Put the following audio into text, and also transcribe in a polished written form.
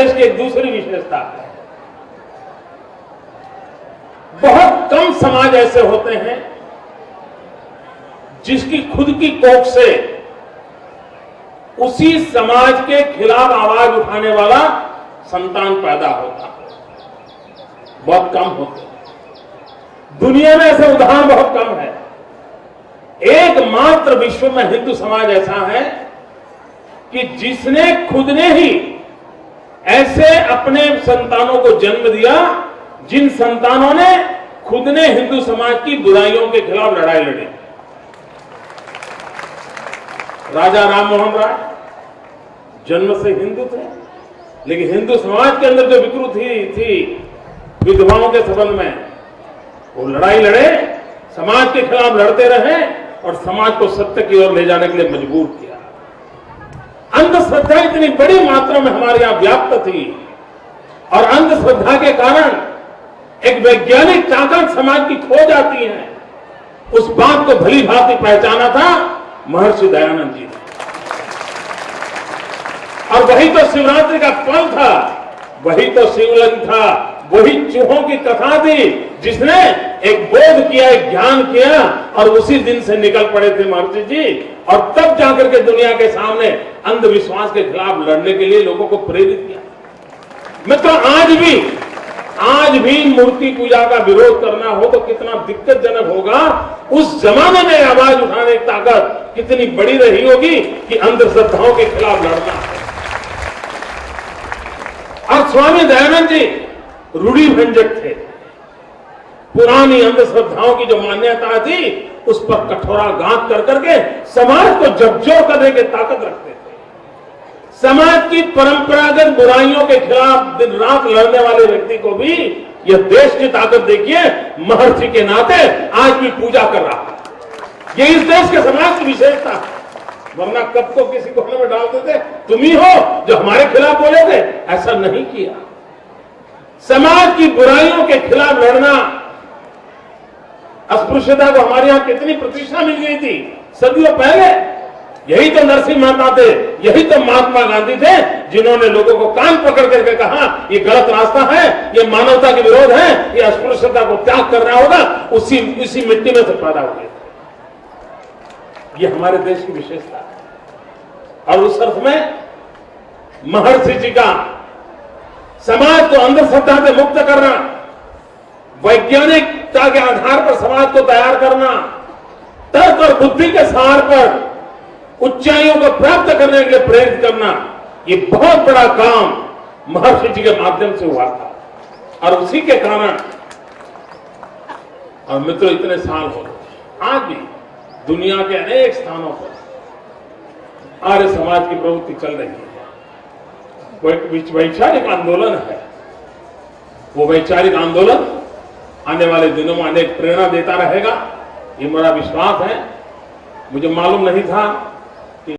देश की एक दूसरी विशेषता है। बहुत कम समाज ऐसे होते हैं जिसकी खुद की कोख से उसी समाज के खिलाफ आवाज उठाने वाला संतान पैदा होता है। बहुत कम होते हैं। दुनिया में ऐसे उदाहरण बहुत कम है। एकमात्र विश्व में हिंदू समाज ऐसा है कि जिसने खुद ने ही ऐसे अपने संतानों को जन्म दिया जिन संतानों ने खुद ने हिंदू समाज की बुराइयों के खिलाफ लड़ाई लड़ी। राजा राम मोहन राय जन्म से हिंदू थे, लेकिन हिंदू समाज के अंदर जो विकृति थी विधवाओं के संबंध में, वो लड़ाई लड़े, समाज के खिलाफ लड़ते रहे और समाज को सत्य की ओर ले जाने के लिए मजबूर किया। अंधश्रद्धा इतनी बड़ी मात्रा में हमारे यहां व्याप्त थी और अंधश्रद्धा के कारण एक वैज्ञानिक ताकत समाज की खो जाती है। उस बात को भली भांति पहचाना था महर्षि दयानंद जी ने। और वही तो शिवरात्रि का फल था, वही तो शिवलिंग था, वही चूहों की कथा थी जिसने एक बोध किया, एक ज्ञान किया और उसी दिन से निकल पड़े थे महर्षि जी। और तब जाकर के दुनिया के सामने अंधविश्वास के खिलाफ लड़ने के लिए लोगों को प्रेरित किया। मित्रों, आज भी मूर्ति पूजा का विरोध करना हो तो कितना दिक्कतजनक होगा। उस जमाने में आवाज उठाने की ताकत कितनी बड़ी रही होगी कि अंधश्रद्धाओं के खिलाफ लड़ना है। और स्वामी दयानंद जी रूढ़िभंजक थे। पुरानी अंधश्रद्धाओं की जो मान्यता थी उस पर कठोरा गांठ कर करके समाज को झकझोर करने की ताकत रखते थे। समाज की परंपरागत बुराइयों के खिलाफ दिन रात लड़ने वाले व्यक्ति को भी यह देश की ताकत देखिए, महर्षि के नाते आज भी पूजा कर रहा है। ये इस देश के समाज की विशेषता है। वरना कब को किसी कोने में डाल देते, तुम ही हो जो हमारे खिलाफ बोले थे। ऐसा नहीं किया। समाज की बुराइयों के खिलाफ लड़ना, अस्पृश्यता को हमारे यहां कितनी प्रतिष्ठा मिल गई थी सदियों पहले। यही तो नरसिंह मेहता थे, यही तो महात्मा गांधी थे जिन्होंने लोगों को कान पकड़ करके कहा ये गलत रास्ता है, ये मानवता के विरोध है, ये अस्पृश्यता को त्याग करना होगा। उसी मिट्टी में से पैदा हुए। ये हमारे देश की विशेषता है। और उस अर्थ में महर्षि जी का समाज को अंधश्रद्धा से मुक्त करना, वैज्ञानिकता के आधार पर समाज को तैयार करना, तर्क और बुद्धि के सहारे पर ऊंचाइयों को प्राप्त करने के लिए प्रेरित करना, ये बहुत बड़ा काम महर्षि जी के माध्यम से हुआ था। और उसी के कारण, और मित्रों, इतने साल हो गए, आज भी दुनिया के अनेक स्थानों पर आर्य समाज की प्रवृत्ति चल रही है। वो एक वैचारिक आंदोलन है। वो वैचारिक आंदोलन आने वाले दिनों में अनेक प्रेरणा देता रहेगा, ये मेरा विश्वास है। मुझे मालूम नहीं था